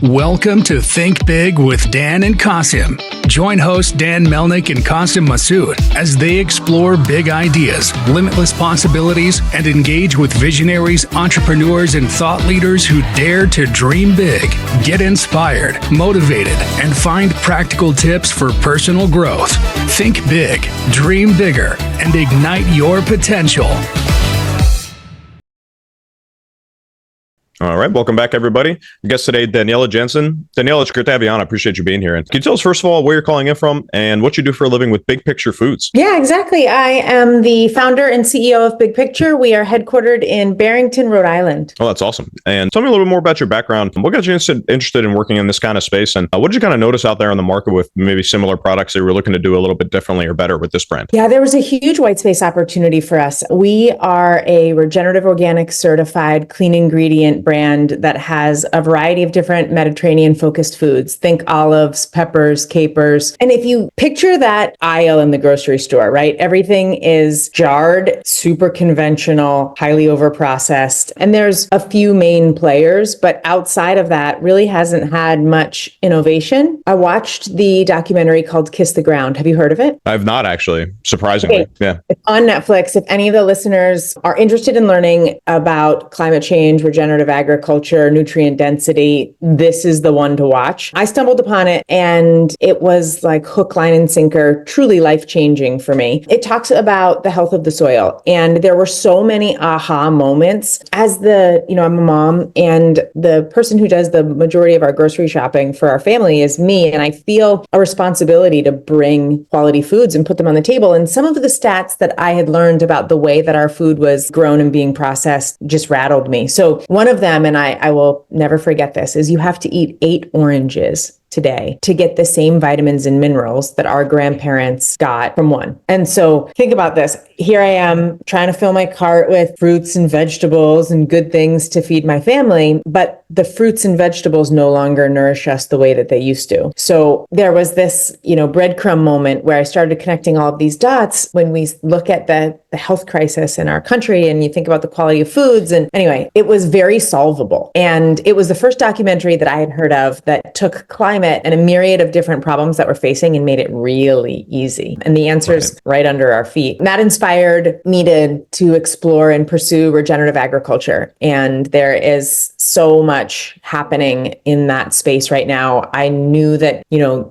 Welcome to Think Big with Dan and Qasim. Join hosts Dan Melnick and Qasim Masood as they explore big ideas, limitless possibilities, and engage with visionaries, entrepreneurs, and thought leaders who dare to dream big, get inspired, motivated, and find practical tips for personal growth. Think big, dream bigger, and ignite your potential. All right. Welcome back, everybody. Our guest today, Daniela Jensen. Daniela, it's great to have you on. I appreciate you being here. And can you tell us, first of all, where you're calling in from and what you do for a living with Big Picture Foods? Yeah, exactly. I am the founder and CEO of Big Picture. We are headquartered in Barrington, Rhode Island. Oh, that's awesome. And tell me a little bit more about your background. What got you interested in working in this kind of space? And what did you kind of notice out there on the market with maybe similar products that you were looking to do a little bit differently or better with this brand? Yeah, there was a huge white space opportunity for us. We are a regenerative organic certified clean ingredient brand that has a variety of different Mediterranean focused foods. Think olives, peppers, capers. And if you picture that aisle in the grocery store, right? Everything is jarred, super conventional, highly overprocessed. And there's a few main players, but outside of that really hasn't had much innovation. I watched the documentary called Kiss the Ground. Have you heard of it? I've not actually, surprisingly. Okay. Yeah. It's on Netflix. If any of the listeners are interested in learning about climate change, regenerative agriculture, nutrient density, this is the one to watch. I stumbled upon it and it was like hook, line, and sinker, truly life-changing for me. It talks about the health of the soil. And there were so many aha moments. I'm a mom, and the person who does the majority of our grocery shopping for our family is me. And I feel a responsibility to bring quality foods and put them on the table. And some of the stats that I had learned about the way that our food was grown and being processed just rattled me. So one of them, and I will never forget this, is you have to eat 8 oranges today to get the same vitamins and minerals that our grandparents got from one. And so think about this. Here I am trying to fill my cart with fruits and vegetables and good things to feed my family, but the fruits and vegetables no longer nourish us the way that they used to. So there was this, breadcrumb moment where I started connecting all of these dots when we look at the health crisis in our country and you think about the quality of foods. And anyway, it was very solvable. And it was the first documentary that I had heard of that took climate and a myriad of different problems that we're facing and made it really easy. And the answer is right under our feet. And that inspired me to explore and pursue regenerative agriculture. And there is so much happening in that space right now. I knew that,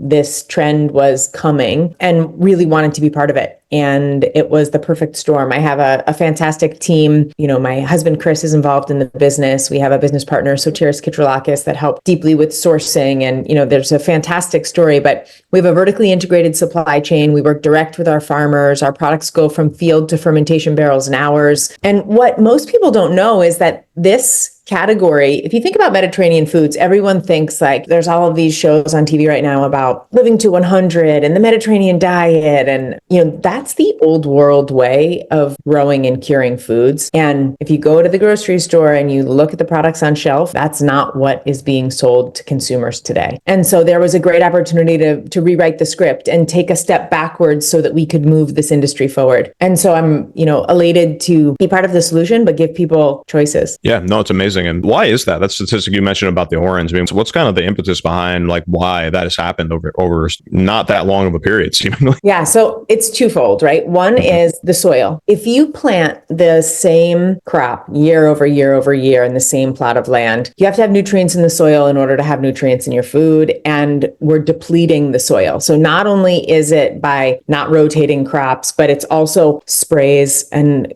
this trend was coming and really wanted to be part of it. And it was the perfect storm. I have a fantastic team. My husband, Chris, is involved in the business. We have a business partner, Sotiris Kitrilakis, that helped deeply with sourcing. And, there's a fantastic story, but we have a vertically integrated supply chain. We work direct with our farmers. Our products go from field to fermentation barrels in hours. And what most people don't know is that this category, if you think about Mediterranean foods, everyone thinks like there's all of these shows on TV right now about living to 100 and the Mediterranean diet. And, that's the old world way of growing and curing foods. And if you go to the grocery store and you look at the products on shelf, that's not what is being sold to consumers today. And so there was a great opportunity to rewrite the script and take a step backwards so that we could move this industry forward. And so I'm, elated to be part of the solution, but give people choices. Yeah, no, it's amazing. And why is that? That statistic you mentioned about the orange. I mean, what's kind of the impetus behind why that has happened over not that long of a period, seemingly? Yeah, so it's twofold, right? One is the soil. If you plant the same crop year over year over year in the same plot of land, you have to have nutrients in the soil in order to have nutrients in your food, and we're depleting the soil. So not only is it by not rotating crops, but it's also sprays and,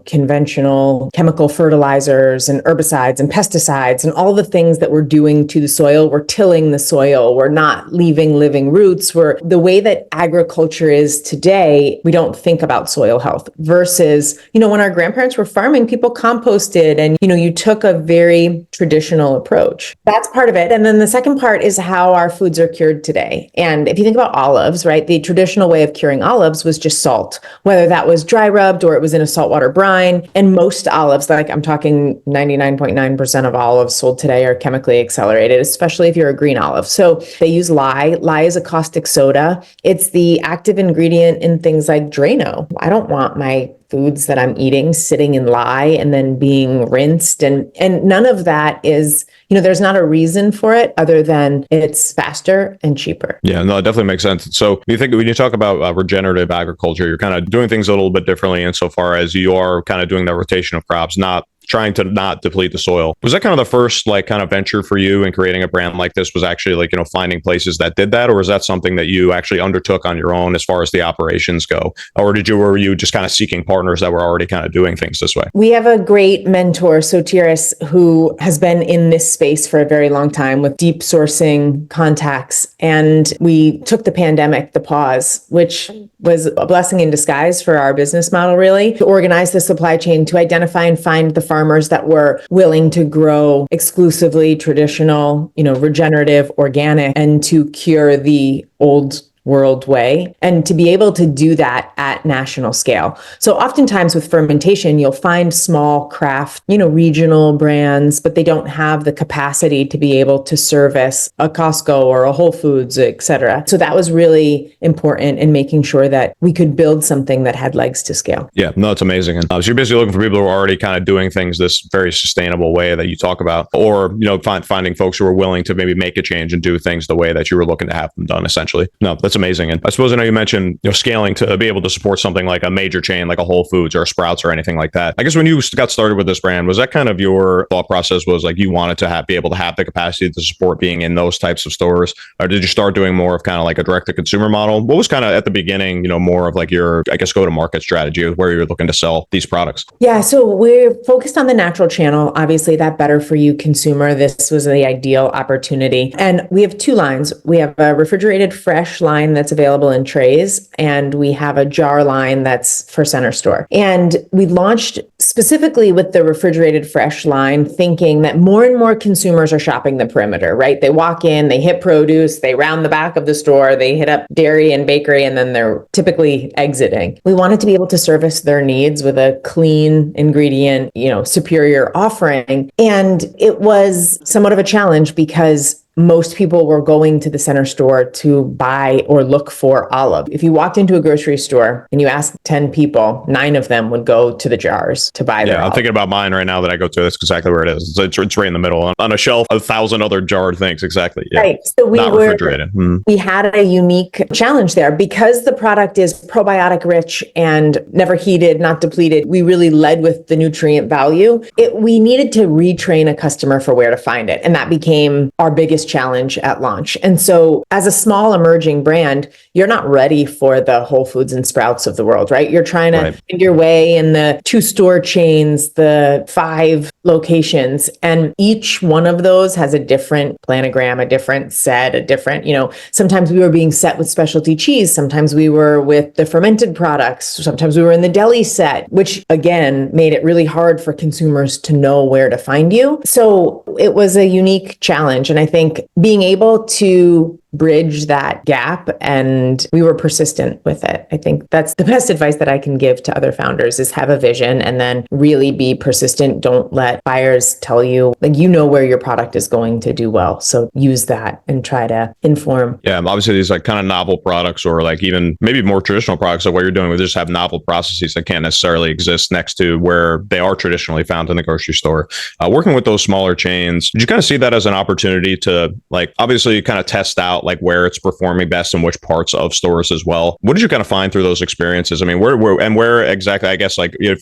conventional chemical fertilizers and herbicides and pesticides and all the things that we're doing to the soil. We're tilling the soil. We're not leaving living roots. The way that agriculture is today, we don't think about soil health versus, when our grandparents were farming, people composted and, you took a very traditional approach. That's part of it. And then the second part is how our foods are cured today. And if you think about olives, right, the traditional way of curing olives was just salt, whether that was dry rubbed or it was in a saltwater brine. And most olives, like I'm talking 99.9% of olives sold today are chemically accelerated, especially if you're a green olive. So they use lye. Lye is a caustic soda. It's the active ingredient in things like Drano. I don't want my foods that I'm eating sitting in lye and then being rinsed. And none of that is, there's not a reason for it other than it's faster and cheaper. Yeah, no, it definitely makes sense. So you think when you talk about regenerative agriculture, you're kind of doing things a little bit differently insofar as you are kind of doing that rotation of crops, not trying to not deplete the soil. Was that kind of the first kind of venture for you in creating a brand like this, was actually finding places that did that? Or was that something that you actually undertook on your own as far as the operations go? Or were you just kind of seeking partners that were already kind of doing things this way? We have a great mentor, Sotiris, who has been in this space for a very long time with deep sourcing contacts. And we took the pandemic, the pause, which was a blessing in disguise for our business model, really, to organize the supply chain, to identify and find the farmers that were willing to grow exclusively traditional, regenerative, organic, and to cure the old world way, and to be able to do that at national scale. So oftentimes with fermentation, you'll find small craft, regional brands, but they don't have the capacity to be able to service a Costco or a Whole Foods, et cetera. So that was really important in making sure that we could build something that had legs to scale. Yeah, no, it's amazing. And so you're basically looking for people who are already kind of doing things this very sustainable way that you talk about, or, finding folks who are willing to maybe make a change and do things the way that you were looking to have them done, essentially. No, that's amazing. And I suppose I know you mentioned scaling to be able to support something like a major chain like a Whole Foods or a Sprouts or anything like that. I guess when you got started with this brand, was that kind of your thought process, was like you wanted to be able to have the capacity to support being in those types of stores? Or did you start doing more of kind of like a direct to consumer model? What was kind of at the beginning, more of like your, I guess, go to market strategy of where you're looking to sell these products? Yeah, so we're focused on the natural channel. Obviously, that better for you consumer. This was the ideal opportunity. And we have two lines. We have a refrigerated fresh line that's available in trays, and we have a jar line that's for center store. And we launched specifically with the refrigerated fresh line, thinking that more and more consumers are shopping the perimeter, right? They walk in, they hit produce, they round the back of the store, they hit up dairy and bakery, and then they're typically exiting. We wanted to be able to service their needs with a clean ingredient, superior offering. And it was somewhat of a challenge because most people were going to the center store to buy or look for olive. If you walked into a grocery store and you asked 10 people, 9 of them would go to the jars to buy their olive. I'm thinking about mine right now that I go to. That's exactly where it is. It's right in the middle on a shelf, 1,000 other jarred things. Exactly. Yeah. Right. So refrigerated. We had a unique challenge there because the product is probiotic rich and never heated, not depleted. We really led with the nutrient value. We needed to retrain a customer for where to find it. And that became our biggest challenge at launch. And so as a small emerging brand, you're not ready for the Whole Foods and Sprouts of the world, right? You're trying to find your way in the 2 store chains, the 5 locations, and each one of those has a different planogram, a different set, a different, sometimes we were being set with specialty cheese. Sometimes we were with the fermented products. Sometimes we were in the deli set, which again made it really hard for consumers to know where to find you. So it was a unique challenge. And I think being able to bridge that gap, and we were persistent with it. I think that's the best advice that I can give to other founders is have a vision and then really be persistent. Don't let buyers tell you, where your product is going to do well. So use that and try to inform. Yeah, obviously these kind of novel products, or even maybe more traditional products, like what you're doing, we just have novel processes that can't necessarily exist next to where they are traditionally found in the grocery store. Working with those smaller chains, did you kind of see that as an opportunity to obviously kind of test out where it's performing best in which parts of stores as well? What did you kind of find through those experiences? I mean, where exactly, I guess,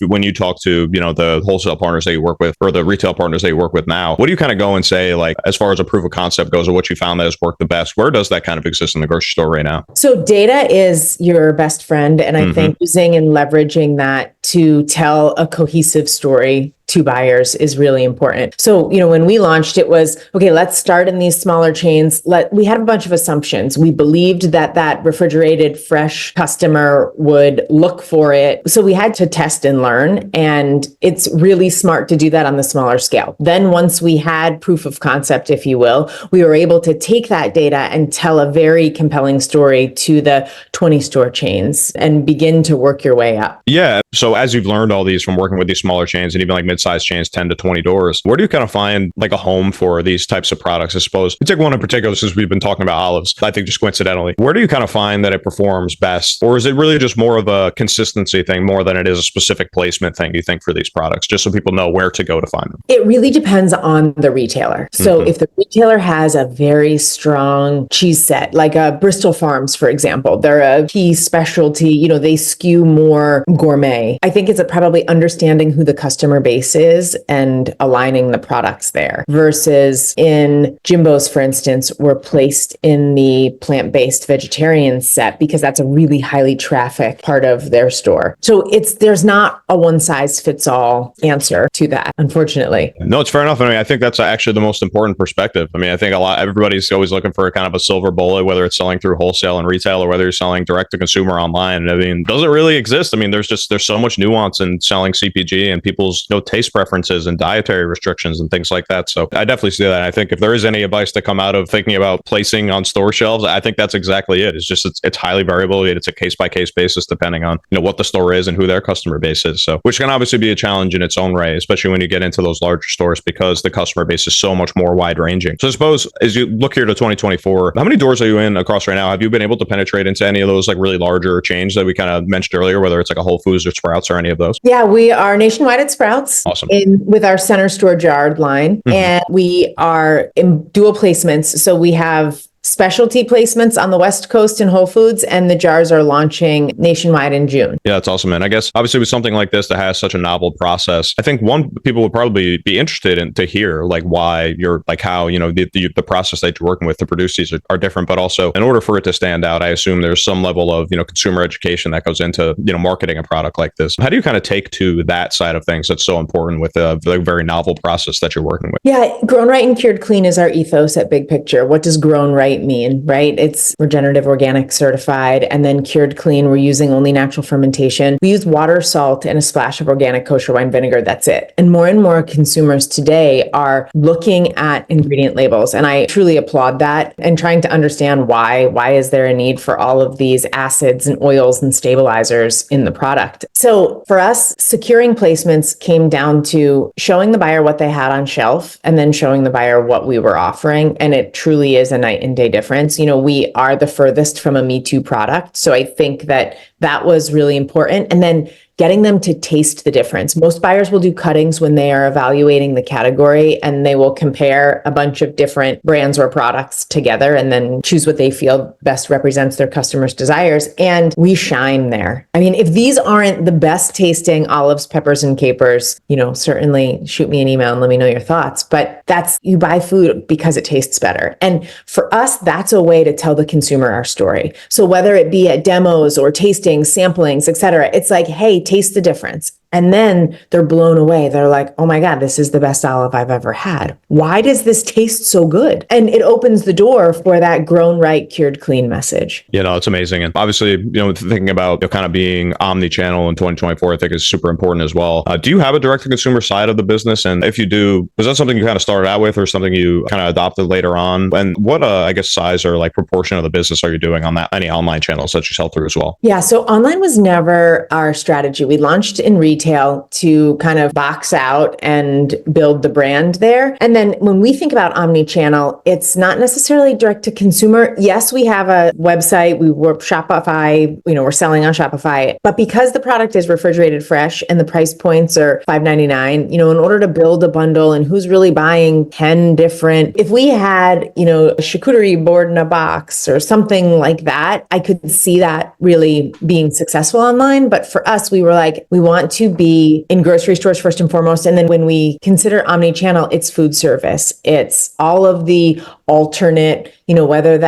when you talk to, the wholesale partners that you work with or the retail partners that you work with now, what do you kind of go and say, as far as a proof of concept goes, or what you found that has worked the best? Where does that kind of exist in the grocery store right now? So data is your best friend. And I think using and leveraging that to tell a cohesive story to buyers is really important. So, when we launched, it was, okay, let's start in these smaller chains. We had a bunch of assumptions. We believed that refrigerated fresh customer would look for it. So we had to test and learn. And it's really smart to do that on the smaller scale. Then once we had proof of concept, if you will, we were able to take that data and tell a very compelling story to the 20 store chains and begin to work your way up. Yeah. So as you've learned all these from working with these smaller chains and even mid-sized chains, 10 to 20 doors. Where do you kind of find like a home for these types of products? I suppose we take one in particular since we've been talking about olives, I think just coincidentally. Where do you kind of find that it performs best? Or is it really just more of a consistency thing more than it is a specific placement thing, you think, for these products, just so people know where to go to find them? It really depends on the retailer. So if the retailer has a very strong cheese set, like a Bristol Farms, for example, they're a key specialty, they skew more gourmet. I think it's probably understanding who the customer base is and aligning the products there versus in Jimbo's, for instance, we're placed in the plant-based vegetarian set because that's a really highly trafficked part of their store. So there's not a one size fits all answer to that, unfortunately. No, it's fair enough. I mean, I think that's actually the most important perspective. I mean, I think everybody's always looking for a kind of a silver bullet, whether it's selling through wholesale and retail or whether you're selling direct to consumer online. I mean, does it really exist? I mean, there's so much nuance in selling CPG and people's taste preferences and dietary restrictions and things like that. So I definitely see that. I think if there is any advice to come out of thinking about placing on store shelves, I think that's exactly it. It's highly variable. It's a case by case basis depending on what the store is and who their customer base is. So which can obviously be a challenge in its own right, especially when you get into those larger stores because the customer base is so much more wide ranging. So I suppose as you look here to 2024, how many doors are you in across right now? Have you been able to penetrate into any of those like really larger chains that we kind of mentioned earlier, whether it's like a Whole Foods or Sprouts or any of those? Yeah, we are nationwide at Sprouts. Awesome. With our center store jarred line. And we are in dual placements. So we have specialty placements on the West Coast in Whole Foods, and the jars are launching nationwide in June. Yeah, that's awesome, man. I guess obviously with something like this that has such a novel process, I think people would probably be interested in to hear like why you're like how the process that you're working with to produce these are different, but also in order for it to stand out, I assume there's some level of consumer education that goes into marketing a product like this. How do you kind of take to that side of things that's so important with the very novel process that you're working with? Yeah, grown right and cured clean is our ethos at Big Picture. What does grown right mean, right? It's regenerative organic certified, and then cured clean, we're using only natural fermentation. We use water, salt, and a splash of organic kosher wine vinegar. That's it. And more consumers today are looking at ingredient labels. And I truly applaud that and trying to understand why is there a need for all of these acids and oils and stabilizers in the product. So for us, securing placements came down to showing the buyer what they had on shelf and then showing the buyer what we were offering. And it truly is a night and day difference. We are the furthest from a Me Too product. So I think that was really important. And then getting them to taste the difference. Most buyers will do cuttings when they are evaluating the category, and they will compare a bunch of different brands or products together and then choose what they feel best represents their customers' desires. And we shine there. I mean, if these aren't the best tasting olives, peppers, and capers, certainly shoot me an email and let me know your thoughts. But you buy food because it tastes better. And for us, that's a way to tell the consumer our story. So whether it be at demos or tastings, samplings, et cetera, it's like, hey, taste the difference. And then they're blown away. They're like, oh my God, this is the best olive I've ever had. Why does this taste so good? And it opens the door for that grown right, cured clean message. It's amazing. And obviously, thinking about kind of being omni-channel in 2024, I think is super important as well. Do you have a direct to consumer side of the business? And if you do, was that something you kind of started out with or something you kind of adopted later on? And what, I guess, size or like proportion of the business are you doing on that, any online channels that you sell through as well? Yeah. So online was never our strategy. We launched in retail to kind of box out and build the brand there. And then when we think about omni-channel, it's not necessarily direct to consumer. Yes, we have a website. We work Shopify, we're selling on Shopify, but because the product is refrigerated fresh and the price points are $5.99, in order to build a bundle and who's really buying 10 different, if we had, a charcuterie board in a box or something like that, I could see that really being successful online. But for us, we were like, we want to be in grocery stores first and foremost. And then when we consider omni-channel, it's food service. It's all of the alternate, whether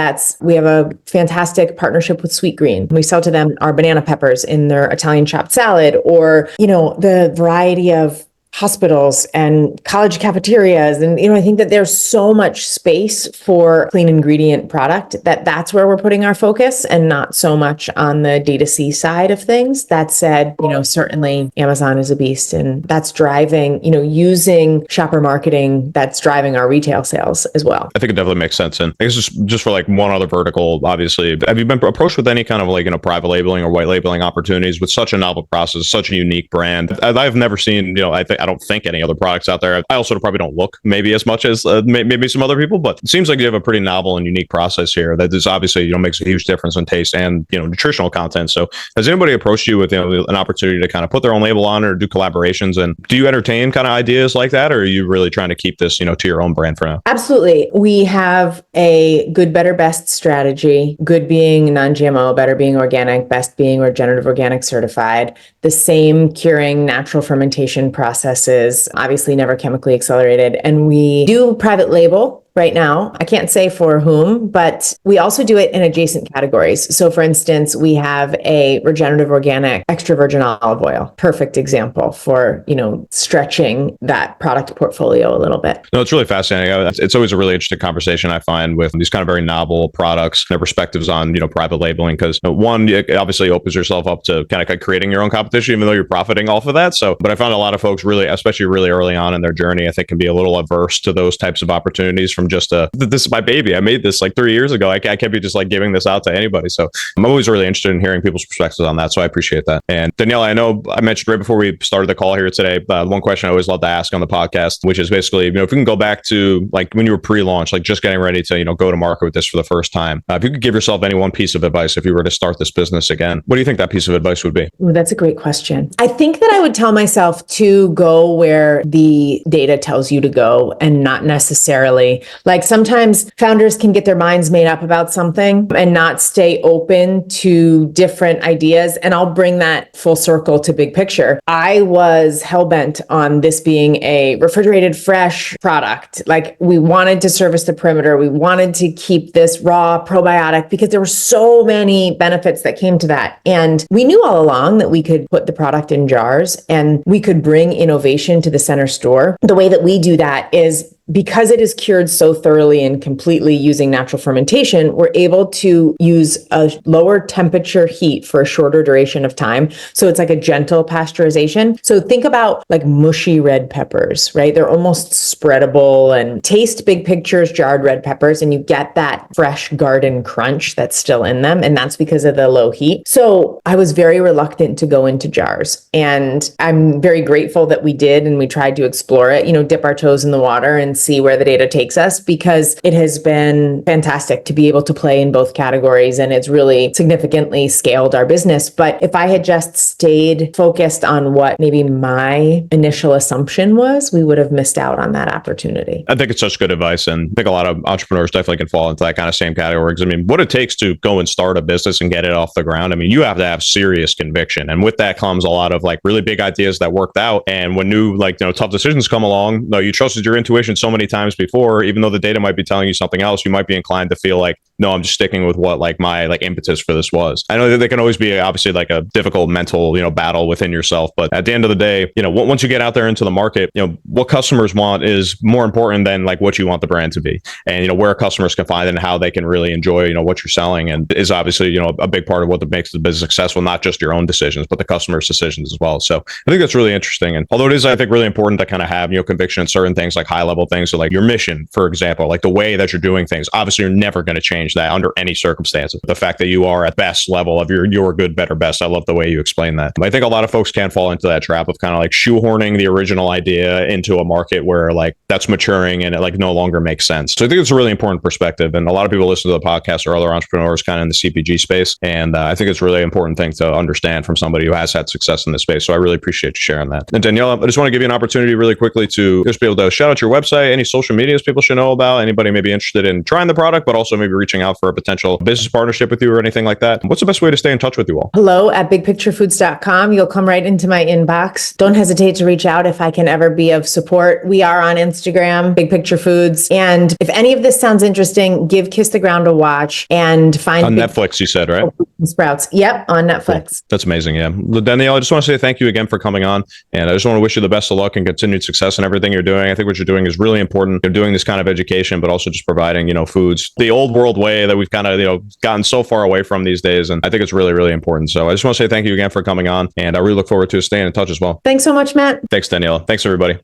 we have a fantastic partnership with Sweet Green. We sell to them our banana peppers in their Italian chopped salad, or, the variety of hospitals and college cafeterias. And, I think that there's so much space for clean ingredient product that's where we're putting our focus and not so much on the D2C side of things. That said, certainly Amazon is a beast, and that's driving, using shopper marketing, that's driving our retail sales as well. I think it definitely makes sense. And I guess just for like one other vertical, obviously, have you been approached with any kind of like, private labeling or white labeling opportunities with such a novel process, such a unique brand? I've never seen, I don't think any other products out there. I also probably don't look maybe as much as maybe some other people, but it seems like you have a pretty novel and unique process here that is obviously, makes a huge difference in taste and, nutritional content. So has anybody approached you with, an opportunity to kind of put their own label on it or do collaborations? And do you entertain kind of ideas like that? Or are you really trying to keep this, to your own brand for now? Absolutely. We have a good, better, best strategy. Good being non-GMO, better being organic, best being regenerative organic certified. The same curing, natural fermentation processes, obviously never chemically accelerated. And we do private label right now. I can't say for whom, but we also do it in adjacent categories. So for instance, we have a regenerative organic extra virgin olive oil. Perfect example for, stretching that product portfolio a little bit. No, it's really fascinating. It's always a really interesting conversation I find with these kind of very novel products, their perspectives on, private labeling, because one, it obviously opens yourself up to kind of creating your own competition, even though you're profiting off of that. So, but I found a lot of folks really, especially really early on in their journey, I think can be a little averse to those types of opportunities from just this is my baby. I made this like 3 years ago. I can't be just like giving this out to anybody. So I'm always really interested in hearing people's perspectives on that. So I appreciate that. And Daniela, I know I mentioned right before we started the call here today, one question I always love to ask on the podcast, which is basically, if we can go back to like when you were pre-launch, like just getting ready to, go to market with this for the first time. If you could give yourself any one piece of advice, if you were to start this business again, what do you think that piece of advice would be? Ooh, that's a great question. I think that I would tell myself to go where the data tells you to go and not necessarily like sometimes founders can get their minds made up about something and not stay open to different ideas. And I'll bring that full circle to big picture. I was hell-bent on this being a refrigerated fresh product. Like we wanted to service the perimeter. We wanted to keep this raw probiotic because there were so many benefits that came to that. And we knew all along that we could put the product in jars and we could bring innovation to the center store. The way that we do that is because it is cured so thoroughly and completely using natural fermentation, we're able to use a lower temperature heat for a shorter duration of time. So it's like a gentle pasteurization. So think about like mushy red peppers, right? They're almost spreadable and taste big pictures, jarred red peppers, and you get that fresh garden crunch that's still in them. And that's because of the low heat. So I was very reluctant to go into jars. And I'm very grateful that we did and we tried to explore it, dip our toes in the water and see where the data takes us, because it has been fantastic to be able to play in both categories and it's really significantly scaled our business. But if I had just stayed focused on what maybe my initial assumption was, we would have missed out on that opportunity. I think it's such good advice. And I think a lot of entrepreneurs definitely can fall into that kind of same category. Because what it takes to go and start a business and get it off the ground, you have to have serious conviction. And with that comes a lot of like really big ideas that worked out. And when new, tough decisions come along, you trusted your intuition so many times before, even though the data might be telling you something else, you might be inclined to feel like, no, I'm just sticking with what like my like impetus for this was. I know that there can always be obviously like a difficult mental, battle within yourself. But at the end of the day, once you get out there into the market, what customers want is more important than like what you want the brand to be. And, where customers can find and how they can really enjoy, what you're selling, and is obviously, a big part of what makes the business successful, not just your own decisions, but the customer's decisions as well. So I think that's really interesting. And although it is, I think, really important to kind of have, conviction in certain things, like high level things. So like your mission, for example, like the way that you're doing things, obviously you're never going to change that under any circumstances. The fact that you are at best level of your good, better, best. I love the way you explain that. I think a lot of folks can fall into that trap of kind of like shoehorning the original idea into a market where like that's maturing and it like no longer makes sense. So I think it's a really important perspective. And a lot of people listen to the podcast or other entrepreneurs kind of in the CPG space. And I think it's a really important thing to understand from somebody who has had success in this space. So I really appreciate you sharing that. And Daniela, I just want to give you an opportunity really quickly to just be able to shout out your website, any social medias people should know about, anybody maybe interested in trying the product, but also maybe reaching out for a potential business partnership with you or anything like that. What's the best way to stay in touch with you all? hello@bigpicturefoods.com. You'll come right into my inbox. Don't hesitate to reach out if I can ever be of support. We are on Instagram, Big Picture Foods. And if any of this sounds interesting, give Kiss the Ground a watch and find on Netflix, you said, right? Sprouts. Yep, on Netflix. Cool. That's amazing. Yeah. Danielle, I just want to say thank you again for coming on. And I just want to wish you the best of luck and continued success in everything you're doing. I think what you're doing is really important. You're doing this kind of education, but also just providing, foods, the old world way that we've kind of, gotten so far away from these days. And I think it's really, really important. So I just want to say thank you again for coming on. And I really look forward to staying in touch as well. Thanks so much, Matt. Thanks, Daniela. Thanks, everybody.